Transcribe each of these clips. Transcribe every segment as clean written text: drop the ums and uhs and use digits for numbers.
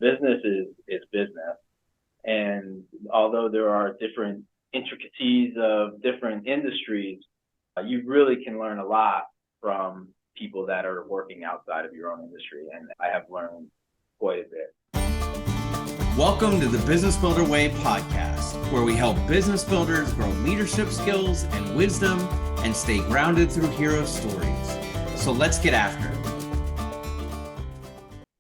Business is business. And although there are different intricacies of different industries, you really can learn a lot from people that are working outside of your own industry. And I have learned quite a bit. Welcome to the Business Builder Way podcast, where we help business builders grow leadership skills and wisdom and stay grounded through hero stories. So let's get after it.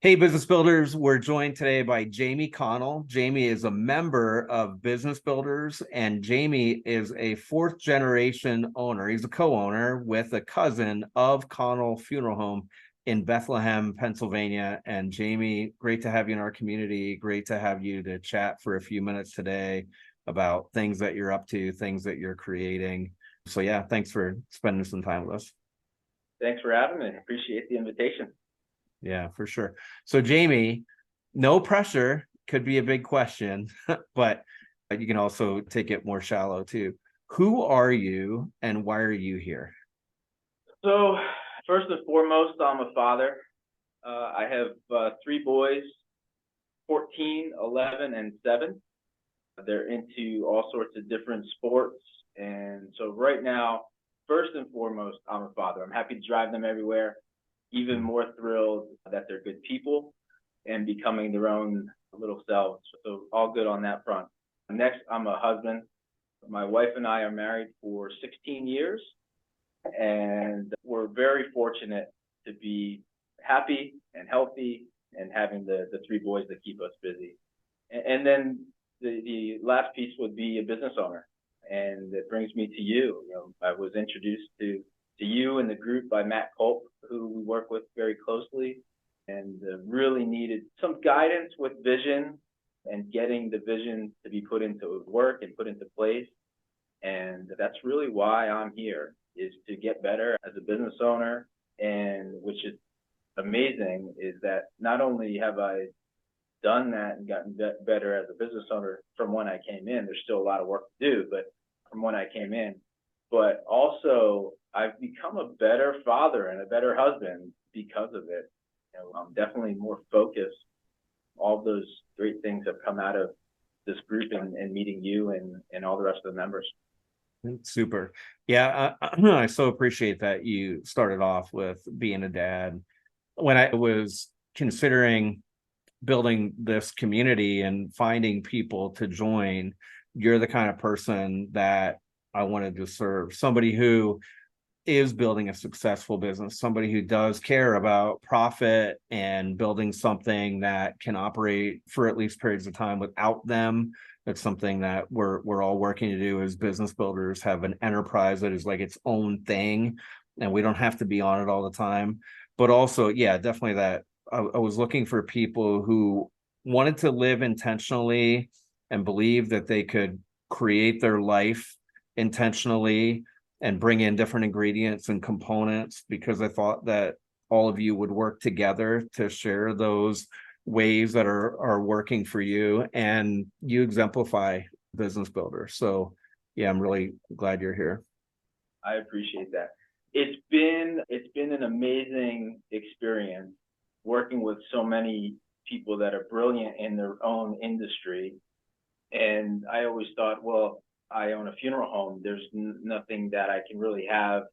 Hey, business builders, we're joined today by Jamie Connell. Jamie is a member of Business Builders, and Jamie is a fourth generation owner. He's a co-owner with a cousin of Connell Funeral Home in Bethlehem, Pennsylvania. And Jamie, great to have you in our community. Great to have you to chat for a few minutes today about things that you're up to, things that you're creating. So yeah, thanks for spending some time with us. Thanks for having me. Appreciate the invitation. Yeah, for sure. So Jamie, no pressure, could be a big question, but you can also take it more shallow too. Who are you and why are you here? So first and foremost, I'm a father. I have three boys, 14, 11, and 7. They're into all sorts of different sports. And so right now, first and foremost, I'm a father. I'm happy to drive them everywhere. Even more thrilled that they're good people and becoming their own little selves. So all good on that front. Next, I'm a husband. My wife and I are married for 16 years, and we're very fortunate to be happy and healthy and having the three boys that keep us busy. And then the last piece would be a business owner. And it brings me to you. I was introduced to you and the group by Matt Culp, who we work with very closely, and really needed some guidance with vision and getting the vision to be put into work and put into place. And that's really why I'm here, is to get better as a business owner. And which is amazing is that not only have I done that and gotten better as a business owner from when I came in, there's still a lot of work to do, but from when I came in, but also I've become a better father and a better husband because of it. I'm definitely more focused. All those great things have come out of this group and meeting you and all the rest of the members. Super. Yeah, I so appreciate that you started off with being a dad. When I was considering building this community and finding people to join, you're the kind of person that I wanted to serve. Somebody who is building a successful business, somebody who does care about profit and building something that can operate for at least periods of time without them. That's something that we're all working to do as business builders, have an enterprise that is like its own thing, and we don't have to be on it all the time. But also, yeah, definitely that I was looking for people who wanted to live intentionally and believe that they could create their life intentionally and bring in different ingredients and components, because I thought that all of you would work together to share those ways that are working for you, and you exemplify business builder. So yeah, I'm really glad you're here. I appreciate that. It's been an amazing experience working with so many people that are brilliant in their own industry. And I always thought, well, I own a funeral home. There's nothing that I can really have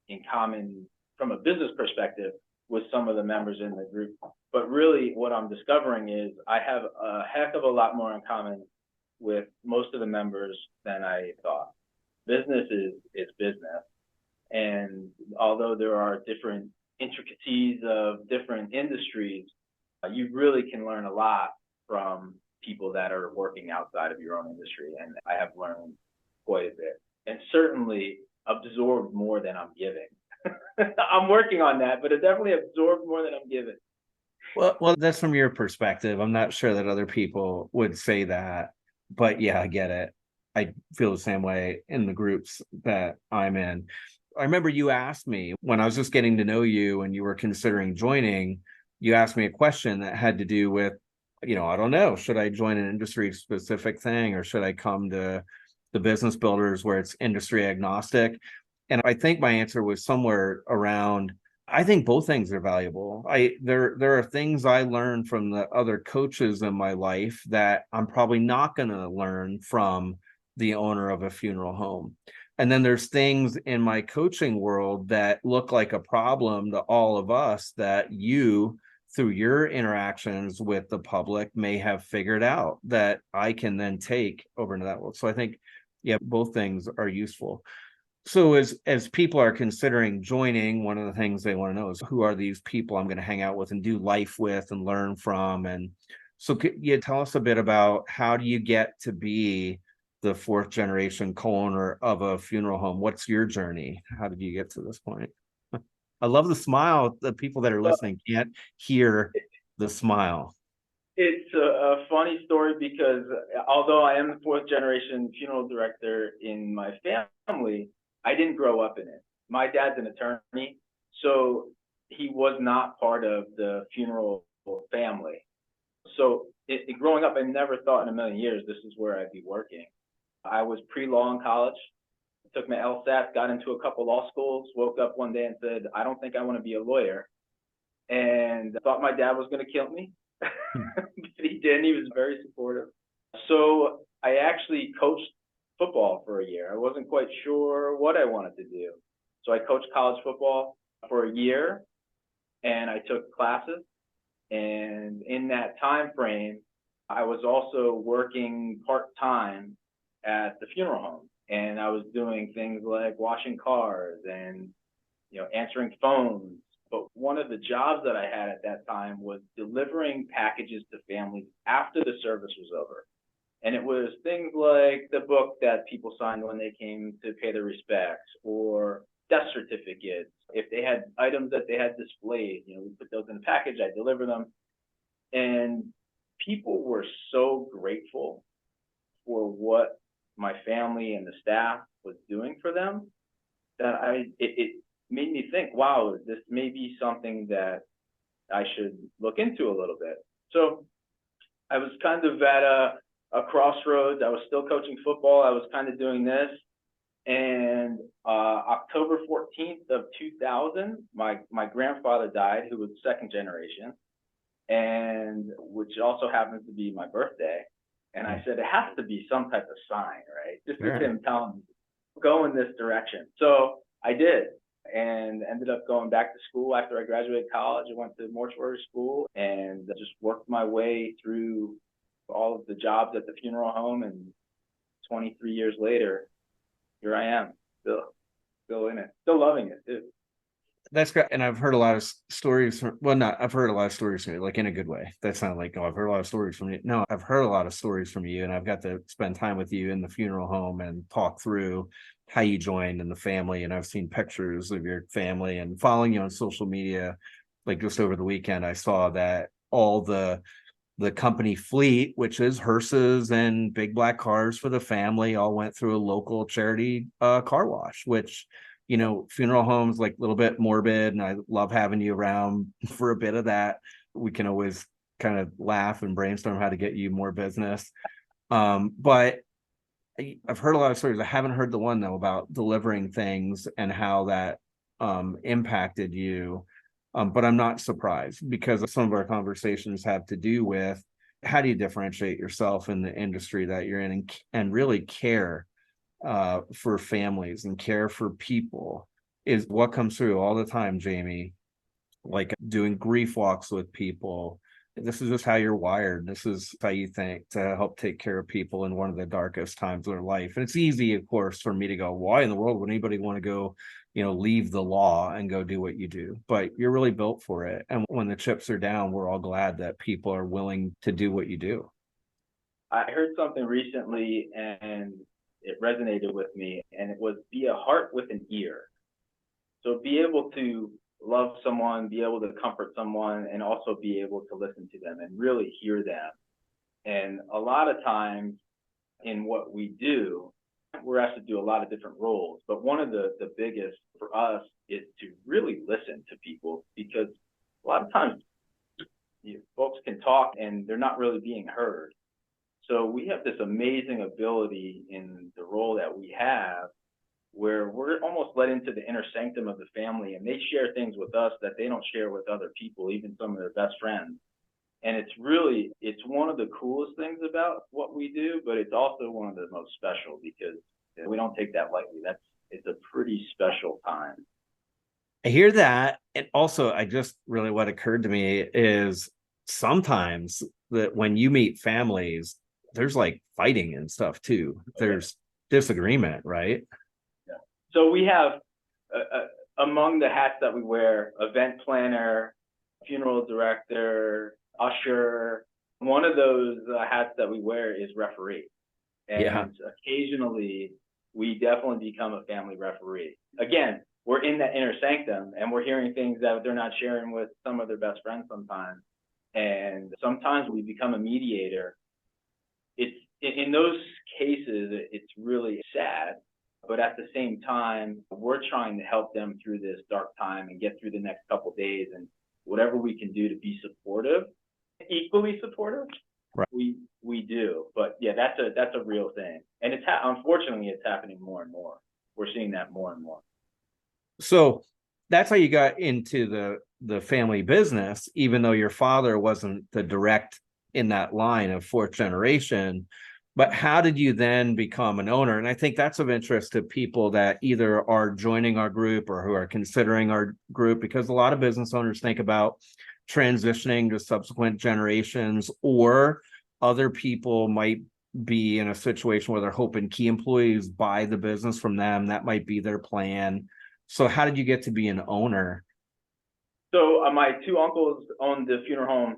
in common from a business perspective with some of the members in the group. But really what I'm discovering is I have a heck of a lot more in common with most of the members than I thought. Business is business. And although there are different intricacies of different industries, you really can learn a lot from people that are working outside of your own industry. And I have learned quite a bit, and certainly absorbed more than I'm giving. I'm working on that, but it definitely absorbed more than I'm giving. Well, that's from your perspective. I'm not sure that other people would say that, but yeah, I get it. I feel the same way in the groups that I'm in. I remember you asked me when I was just getting to know you and you were considering joining, you asked me a question that had to do with, I don't know, should I join an industry specific thing or should I come to the business builders where it's industry agnostic? And I think my answer was somewhere around, I think both things are valuable. There are things I learned from the other coaches in my life that I'm probably not going to learn from the owner of a funeral home. And then there's things in my coaching world that look like a problem to all of us that you, through your interactions with the public, may have figured out that I can then take over into that world. So I think, yeah, both things are useful. So as people are considering joining, one of the things they want to know is, who are these people I'm going to hang out with and do life with and learn from? And so could you tell us a bit about, how do you get to be the fourth generation co-owner of a funeral home? What's your journey? How did you get to this point? I love the smile. The people that are listening can't hear the smile. It's a funny story because although I am the fourth generation funeral director in my family, I didn't grow up in it. My dad's an attorney, so he was not part of the funeral family. So growing up, I never thought in a million years this is where I'd be working. I was pre-law in college, took my LSAT, got into a couple law schools, woke up one day and said, I don't think I want to be a lawyer. And I thought my dad was going to kill me. But he didn't. He was very supportive. So I actually coached football for a year. I wasn't quite sure what I wanted to do. So I coached college football for a year, and I took classes. And in that time frame, I was also working part-time at the funeral home. And I was doing things like washing cars and, answering phones. But one of the jobs that I had at that time was delivering packages to families after the service was over. And it was things like the book that people signed when they came to pay their respects, or death certificates. If they had items that they had displayed, we put those in a package, I deliver them. And people were so grateful for what my family and the staff was doing for them that it made me think, wow, this may be something that I should look into a little bit. So I was kind of at a crossroads. I was still coaching football. I was kind of doing this. And October 14th of 2000, my grandfather died, who was second generation, and which also happens to be my birthday. And I said, it has to be some type of sign, right? Just with him telling me, go in this direction. So I did, and ended up going back to school after I graduated college. I went to mortuary school and just worked my way through all of the jobs at the funeral home. And 23 years later, here I am, still in it, still loving it too. That's great. And I've heard a lot of stories from, well, not, I've heard a lot of stories from you, like in a good way. That's not like, oh, I've heard a lot of stories from you. No, I've heard a lot of stories from you, and I've got to spend time with you in the funeral home and talk through how you joined and the family. And I've seen pictures of your family and following you on social media. Like just over the weekend, I saw that all the company fleet, which is hearses and big black cars for the family, all went through a local charity car wash, which, funeral homes, like a little bit morbid, and I love having you around for a bit of that. We can always kind of laugh and brainstorm how to get you more business. But I've heard a lot of stories. I haven't heard the one though about delivering things and how that impacted you. But I'm not surprised, because some of our conversations have to do with, how do you differentiate yourself in the industry that you're in, and really care for families and care for people, is what comes through all the time, Jamie. Like doing grief walks with people. This is just how you're wired. This is how you think to help take care of people in one of the darkest times of their life. And it's easy, of course, for me to go, why in the world would anybody want to go, leave the law and go do what you do? But you're really built for it. And when the chips are down, we're all glad that people are willing to do what you do. I heard something recently and it resonated with me, and it was, be a heart with an ear. So be able to love someone, be able to comfort someone, and also be able to listen to them and really hear them. And a lot of times in what we do, we're asked to do a lot of different roles. But one of the biggest for us is to really listen to people, because a lot of times folks can talk and they're not really being heard. So we have this amazing ability in the role that we have where we're almost let into the inner sanctum of the family, and they share things with us that they don't share with other people, even some of their best friends. And it's one of the coolest things about what we do, but it's also one of the most special because we don't take that lightly. It's a pretty special time. I hear that. And also, I just really, what occurred to me is sometimes that when you meet families, there's like fighting and stuff too. There's disagreement, right? Yeah. So we have among the hats that we wear, event planner, funeral director, usher. One of those hats that we wear is referee. And occasionally we definitely become a family referee. Again, we're in that inner sanctum and we're hearing things that they're not sharing with some of their best friends sometimes. And sometimes we become a mediator. It's in those cases, it's really sad, but at the same time, we're trying to help them through this dark time and get through the next couple of days, and whatever we can do to be supportive, equally supportive, right. we do. But yeah, that's a real thing, and unfortunately it's happening more and more. We're seeing that more and more. So that's how you got into the family business, even though your father wasn't the direct in that line of fourth generation. But how did you then become an owner? And I think that's of interest to people that either are joining our group or who are considering our group, because a lot of business owners think about transitioning to subsequent generations, or other people might be in a situation where they're hoping key employees buy the business from them. That might be their plan. So how did you get to be an owner? So my two uncles owned the funeral home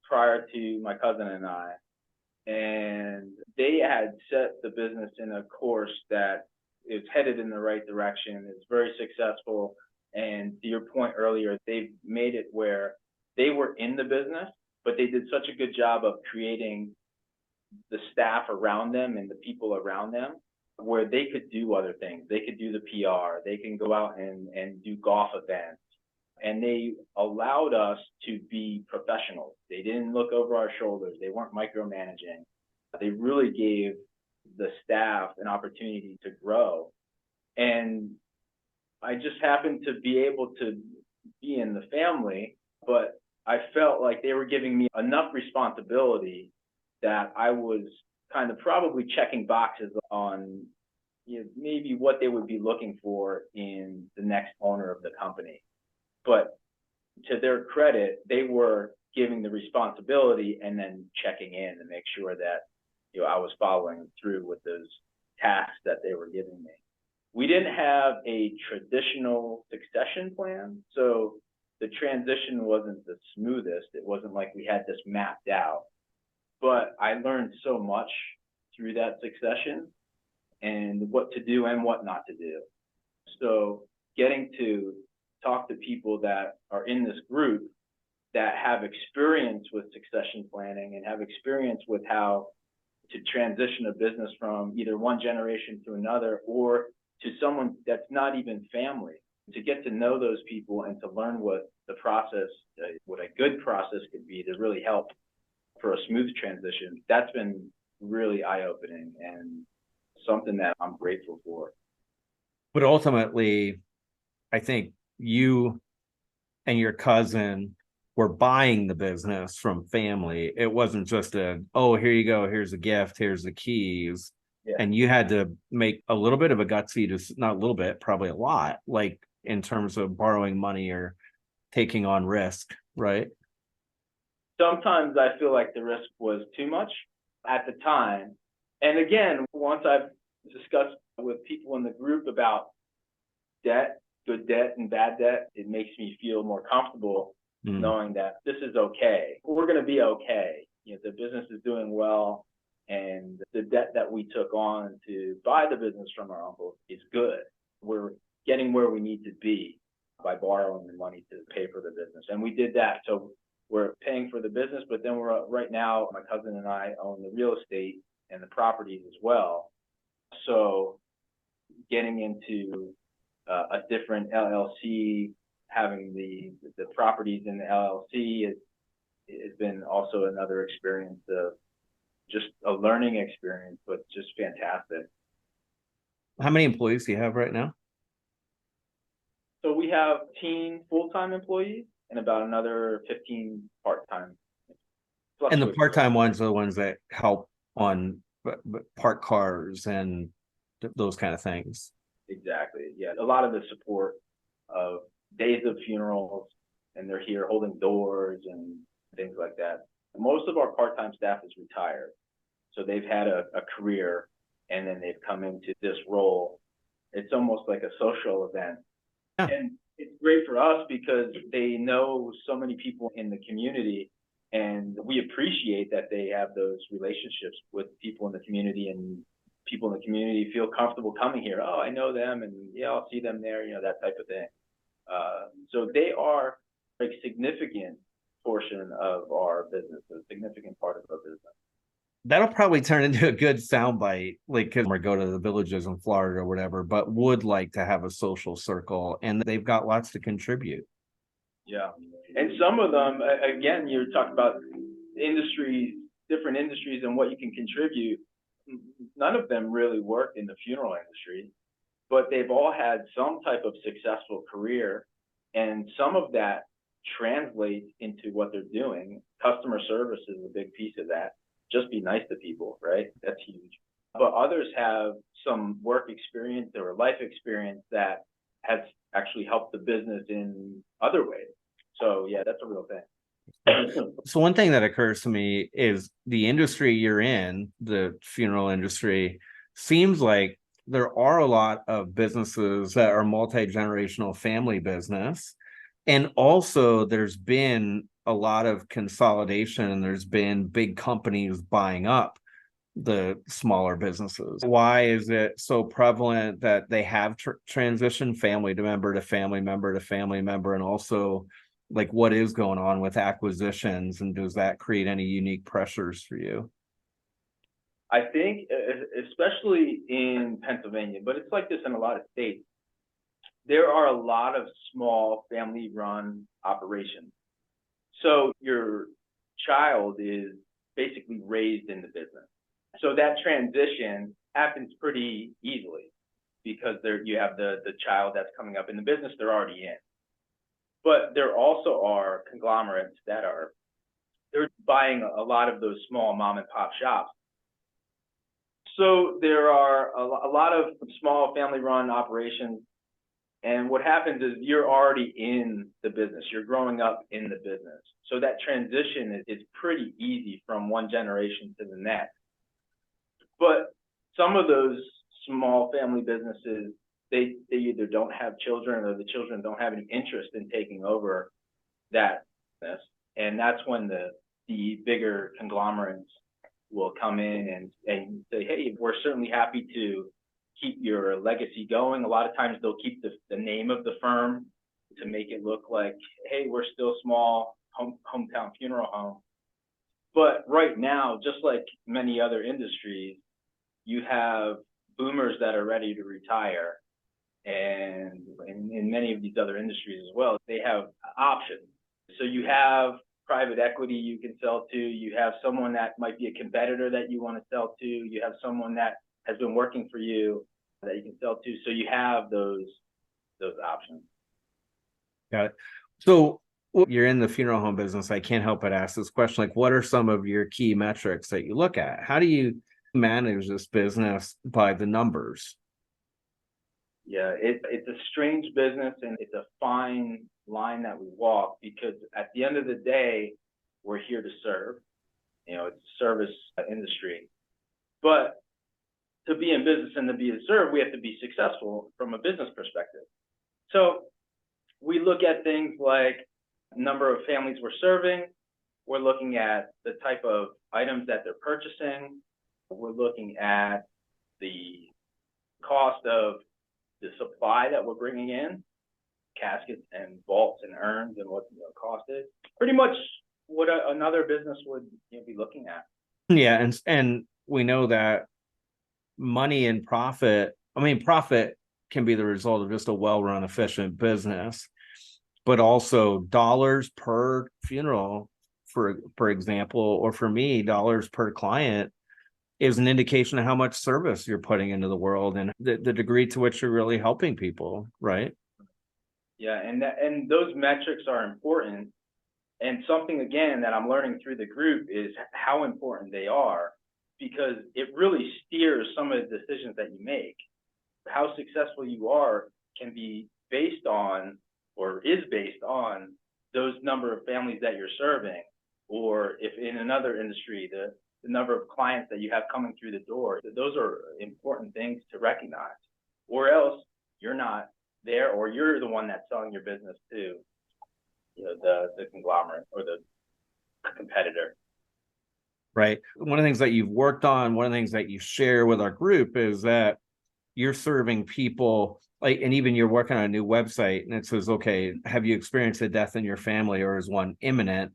prior to my cousin and I, and they had set the business in a course that is headed in the right direction. It's very successful. And to your point earlier, they've made it where they were in the business, but they did such a good job of creating the staff around them and the people around them where they could do other things. They could do the PR. They can go out and do golf events. And they allowed us to be professionals. They didn't look over our shoulders. They weren't micromanaging. They really gave the staff an opportunity to grow. And I just happened to be able to be in the family, but I felt like they were giving me enough responsibility that I was kind of probably checking boxes on maybe what they would be looking for in the next owner of the company. But to their credit, they were giving the responsibility and then checking in to make sure that I was following through with those tasks that they were giving me. We didn't have a traditional succession plan, so the transition wasn't the smoothest. It wasn't like we had this mapped out. But I learned so much through that succession and what to do and what not to do. So getting to talk to people that are in this group that have experience with succession planning and have experience with how to transition a business from either one generation to another or to someone that's not even family, to get to know those people and to learn what the process, what a good process could be to really help for a smooth transition. That's been really eye-opening and something that I'm grateful for. But ultimately, I think you and your cousin were buying the business from family. It wasn't just here you go, here's a gift, here's the keys. Yeah. And you had to make a little bit of a gutsy not a little bit, probably a lot, like in terms of borrowing money or taking on risk, right? Sometimes I feel like the risk was too much at the time. And again, once I've discussed with people in the group about debt, good debt and bad debt, it makes me feel more comfortable knowing that this is okay. We're going to be okay. The business is doing well, and the debt that we took on to buy the business from our uncle is good. We're getting where we need to be by borrowing the money to pay for the business. And we did that. So we're paying for the business, but then right now, my cousin and I own the real estate and the properties as well. So getting into a different LLC, having the properties in the LLC has been also another experience of just a learning experience, but just fantastic. How many employees do you have right now? So we have 15 full-time employees and about another 15 part-time. And the Fluctuates a little. part-time ones are the ones that help on park cars and those kind of things. Exactly. Yeah. A lot of the support of days of funerals, and they're here holding doors and things like that. Most of our part-time staff is retired. So they've had a career and then they've come into this role. It's almost like a social event. Yeah. And it's great for us because they know so many people in the community, and we appreciate that they have those relationships with people in the community, and people in the community feel comfortable coming here. Oh, I know them, and yeah, I'll see them there, that type of thing. So they are a significant portion of our business, a significant part of our business. That'll probably turn into a good soundbite, like because we go to the villages in Florida or whatever, but would like to have a social circle, and they've got lots to contribute. Yeah. And some of them, again, you're talking about industries, different industries and what you can contribute. None of them really work in the funeral industry, but they've all had some type of successful career. And some of that translates into what they're doing. Customer service is a big piece of that. Just be nice to people, right? That's huge. But others have some work experience or life experience that has actually helped the business in other ways. So yeah, that's a real thing. So one thing that occurs to me is the industry you're in, the funeral industry, seems like there are a lot of businesses that are multi-generational family business. And also there's been a lot of consolidation and there's been big companies buying up the smaller businesses. Why is it so prevalent that they have transitioned family to member to family member to family member? And also, like, what is going on with acquisitions, and does that create any unique pressures for you? I think, especially in Pennsylvania, but it's like this in a lot of states, there are a lot of small family run operations. So your child is basically raised in the business. So that transition happens pretty easily because you have the child that's coming up in the business, they're already in. But there also are conglomerates that they're buying a lot of those small mom and pop shops. So there are a lot of small family run operations. And what happens is you're already in the business. You're growing up in the business. So that transition is pretty easy from one generation to the next. But some of those small family businesses, they either don't have children or the children don't have any interest in taking over that business. And that's when the bigger conglomerates will come in and say, hey, we're certainly happy to keep your legacy going. A lot of times they'll keep the name of the firm to make it look like, hey, we're still small hometown funeral home. But right now, just like many other industries, you have boomers that are ready to retire. And in many of these other industries as well, they have options. So you have private equity you can sell to. You have someone that might be a competitor that you want to sell to. You have someone that has been working for you that you can sell to. So you have those options. Got it. So you're in the funeral home business. I can't help but ask this question. Like, what are some of your key metrics that you look at? How do you manage this business by the numbers? Yeah, it's a strange business, and it's a fine line that we walk, because at the end of the day, we're here to serve. It's a service industry. But to be in business and to be served, we have to be successful from a business perspective. So we look at things like number of families we're serving. We're looking at the type of items that they're purchasing. We're looking at the cost of the supply that we're bringing in, caskets and vaults and urns, and what the cost is. Pretty much what another business would be looking at. Yeah, and we know that money and profit, profit can be the result of just a well-run, efficient business, but also dollars per funeral, for example, or for me, dollars per client is an indication of how much service you're putting into the world and the degree to which you're really helping people, right? Yeah, and those metrics are important. And something again that I'm learning through the group is how important they are, because it really steers some of the decisions that you make. How successful you are can be based on, or is based on, those number of families that you're serving, or if in another industry, the number of clients that you have coming through the door. Those are important things to recognize, or else you're not there, or you're the one that's selling your business to, the conglomerate or the competitor. Right. One of the things that you've worked on, one of the things that you share with our group is that you're serving people, like, and even you're working on a new website and it says, okay, have you experienced a death in your family or is one imminent?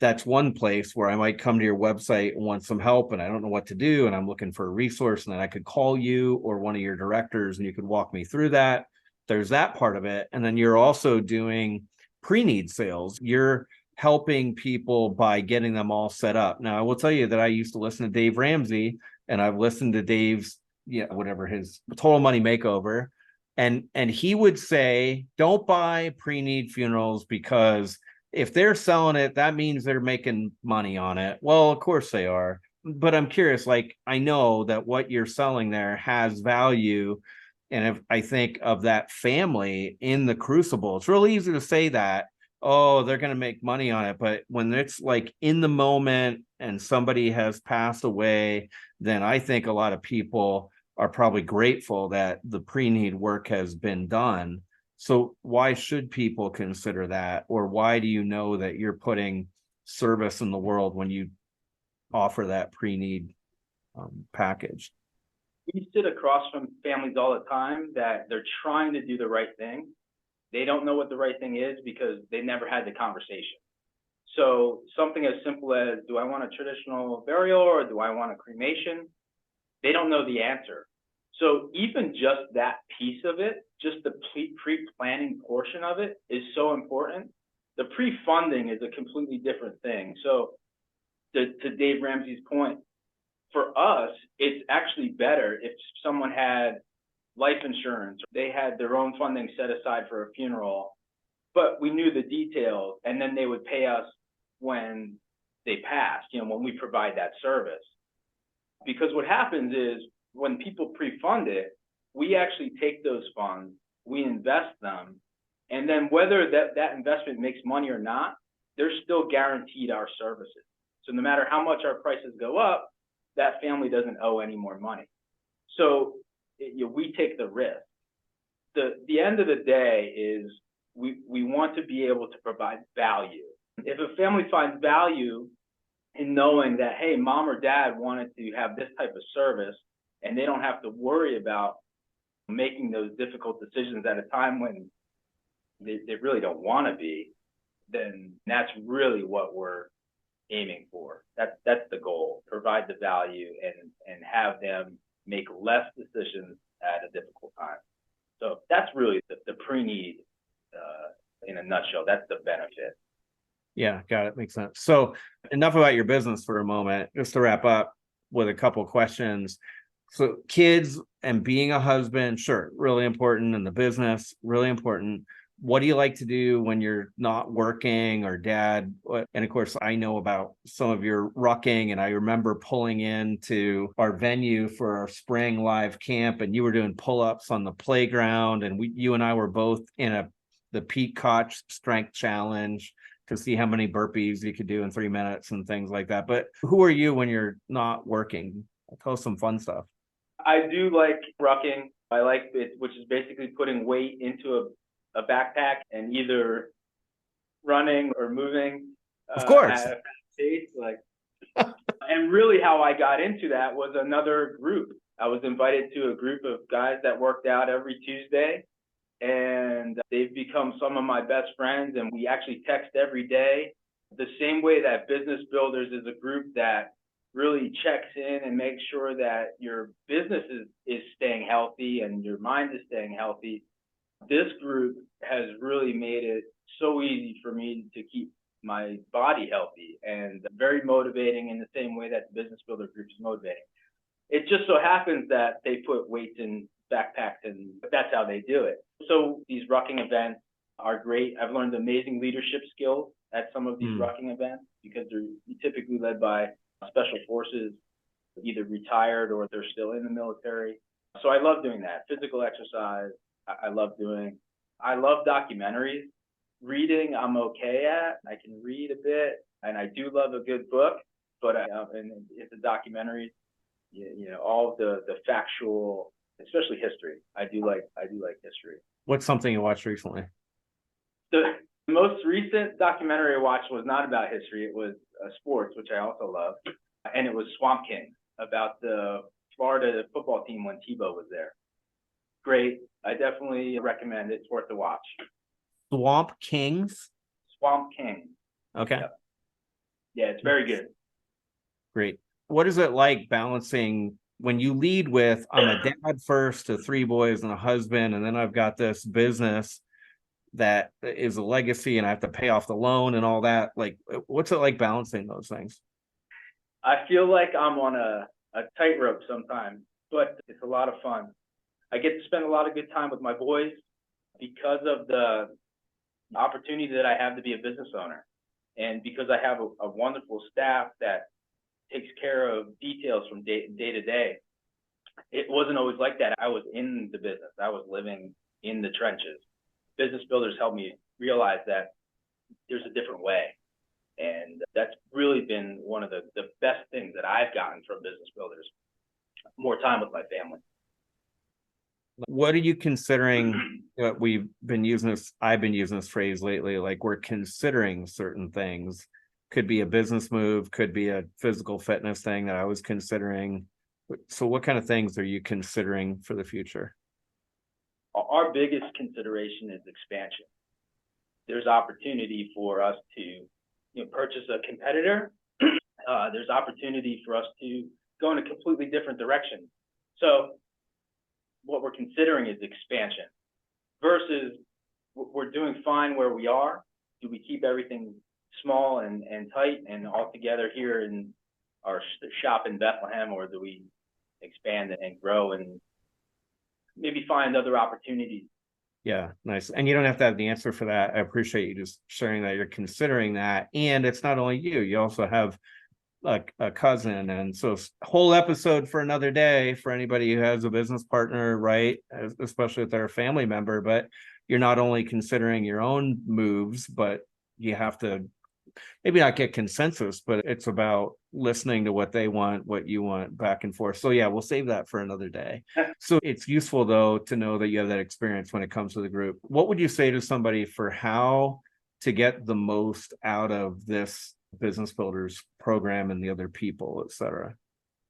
That's one place where I might come to your website and want some help and I don't know what to do. And I'm looking for a resource, and then I could call you or one of your directors and you could walk me through that. There's that part of it. And then you're also doing pre-need sales. You're helping people by getting them all set up. Now, I will tell you that I used to listen to Dave Ramsey, and I've listened to Dave's, whatever his Total Money Makeover. And he would say, don't buy pre-need funerals because if they're selling it, that means they're making money on it. Well, of course they are. But I'm curious, like, I know that what you're selling there has value. And if I think of that family in the crucible, it's really easy to say that, oh, they're going to make money on it. But when it's like in the moment and somebody has passed away, then I think a lot of people are probably grateful that the pre-need work has been done. So why should people consider that? Or why do you know that you're putting service in the world when you offer that pre-need package? We sit across from families all the time that they're trying to do the right thing. They don't know what the right thing is because they never had the conversation. So something as simple as, do I want a traditional burial or do I want a cremation? They don't know the answer. So even just that piece of it, just the pre-planning portion of it is so important. The pre-funding is a completely different thing. So to Dave Ramsey's point, for us, it's actually better if someone had life insurance, they had their own funding set aside for a funeral, but we knew the details, and then they would pay us when they passed, when we provide that service. Because what happens is when people pre-fund it, we actually take those funds, we invest them, and then whether that investment makes money or not, they're still guaranteed our services. So no matter how much our prices go up, that family doesn't owe any more money. So we take the risk. The end of the day is we want to be able to provide value. If a family finds value in knowing that, hey, mom or dad wanted to have this type of service and they don't have to worry about making those difficult decisions at a time when they really don't want to be, then that's really what we're aiming for. That's the goal. Provide the value and have them make less decisions at a difficult time. So that's really the pre-need in a nutshell. That's the benefit. Yeah, got it. Makes sense. So enough about your business for a moment, just to wrap up with a couple of questions. So kids and being a husband, sure, really important, and the business, really important. What do you like to do when you're not working, or dad? And of course, I know about some of your rucking, and I remember pulling into our venue for our spring live camp, and you were doing pull-ups on the playground, and you and I were both in the Pete Koch strength challenge to see how many burpees you could do in 3 minutes and things like that. But who are you when you're not working? Tell us some fun stuff. I do like rucking. I like it, which is basically putting weight into a backpack and either running or moving Of course. at a fast pace. And really how I got into that was another group. I was invited to a group of guys that worked out every Tuesday, and they've become some of my best friends, and we actually text every day. The same way that Business Builders is a group that really checks in and makes sure that your business is staying healthy and your mind is staying healthy. This group has really made it so easy for me to keep my body healthy, and very motivating in the same way that the Business Builder group is motivating. It just so happens that they put weights in backpacks, and that's how they do it. So these rucking events are great. I've learned amazing leadership skills at some of these rucking events because they're typically led by special forces, either retired or they're still in the military. So I love doing that. Physical exercise, I love doing. I love documentaries. Reading, I'm okay at. I can read a bit, and I do love a good book. But and it's a documentary. You know, all of the factual, especially history. I do like history. What's something you watched recently? The most recent documentary I watched was not about history. It was sports, which I also love, and it was Swamp King, about the Florida football team when Tebow was there. Great. I definitely recommend it. It's worth the watch. Swamp Kings? Swamp King. Okay. Yep. Yeah, it's very good. Great. What is it like balancing when you lead with, I'm a dad first to 3 boys and a husband, and then I've got this business that is a legacy and I have to pay off the loan and all that? Like, what's it like balancing those things? I feel like I'm on a tightrope sometimes, but it's a lot of fun. I get to spend a lot of good time with my boys because of the opportunity that I have to be a business owner, and because I have a wonderful staff that takes care of details from day to day. It wasn't always like that. I was in the business. I was living in the trenches. Business builders helped me realize that there's a different way. And that's really been one of the best things that I've gotten from business builders. More time with my family. What are you considering? I've been using this phrase lately, like we're considering certain things. Could be a business move, could be a physical fitness thing that I was considering. So what kind of things are you considering for the future? Our biggest consideration is expansion. There's opportunity for us to purchase a competitor. There's opportunity for us to go in a completely different direction. So what we're considering is expansion versus we're doing fine where we are. Do we keep everything small and tight and all together here in our shop in Bethlehem, or do we expand and grow and maybe find other opportunities? Yeah, nice. And you don't have to have the answer for that. I appreciate you just sharing that you're considering that. And it's not only you also have a cousin. And so whole episode for another day for anybody who has a business partner, right? Especially if they're a family member, but you're not only considering your own moves, but you have to maybe not get consensus, but it's about listening to what they want, what you want, back and forth. So yeah, we'll save that for another day. So it's useful though to know that you have that experience when it comes to the group. What would you say to somebody for how to get the most out of this business builders program and the other people, et cetera?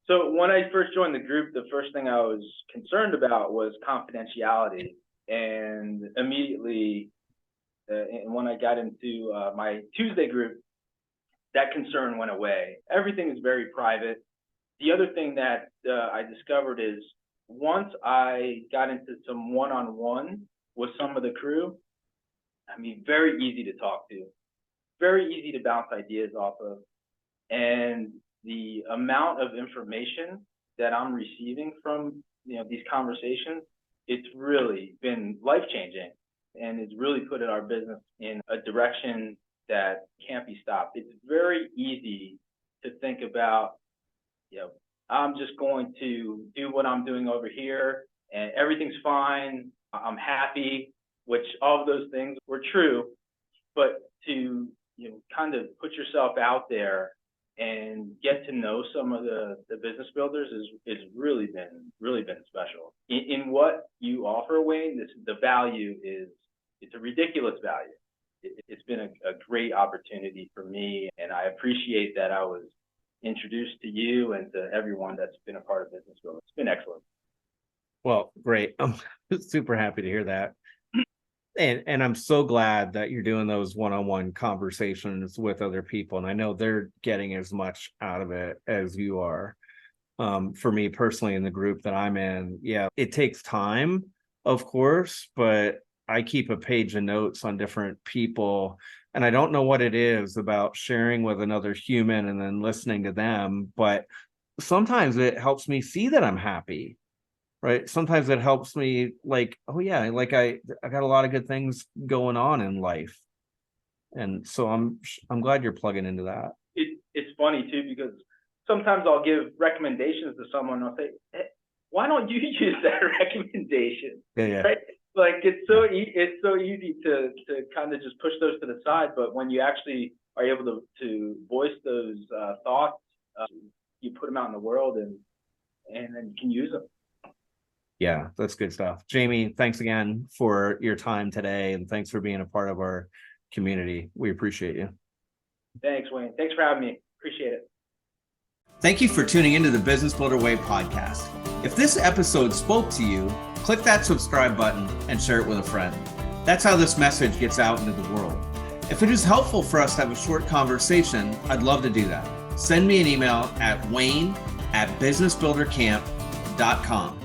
So when I first joined the group, the first thing I was concerned about was confidentiality. And immediately, and when I got into my Tuesday group, that concern went away. Everything is very private. The other thing that I discovered is once I got into some one-on-one with some of the crew, I mean, very easy to talk to, very easy to bounce ideas off of. And the amount of information that I'm receiving from these conversations, it's really been life-changing. And it's really put our business in a direction that can't be stopped. It's very easy to think about, I'm just going to do what I'm doing over here and everything's fine, I'm happy, which all of those things were true, but to kind of put yourself out there and get to know some of the business builders is really been special. In what you offer, Wayne, the value it's a ridiculous value. It's been a great opportunity for me, and I appreciate that I was introduced to you and to everyone that's been a part of business building. It's been excellent. Well, great. I'm super happy to hear that. And I'm so glad that you're doing those one-on-one conversations with other people. And I know they're getting as much out of it as you are. For me personally, in the group that I'm in, yeah, it takes time, of course, but I keep a page of notes on different people. And I don't know what it is about sharing with another human and then listening to them, but sometimes it helps me see that I'm happy, right? Sometimes it helps me like, oh yeah, like I got a lot of good things going on in life. And so I'm glad you're plugging into that. It's funny too, because sometimes I'll give recommendations to someone. I'll say, hey, why don't you use that recommendation? Yeah. Right? Like it's so easy to kind of just push those to the side, but when you actually are able to voice those thoughts, you put them out in the world, and then you can use them. Yeah, that's good stuff. Jamie, thanks again for your time today, and thanks for being a part of our community. We appreciate you. Thanks, Wayne. Thanks for having me. Appreciate it. Thank you for tuning into the Business Builder Way podcast. If this episode spoke to you, click that subscribe button and share it with a friend. That's how this message gets out into the world. If it is helpful for us to have a short conversation, I'd love to do that. Send me an email at wayne@businessbuildercamp.com.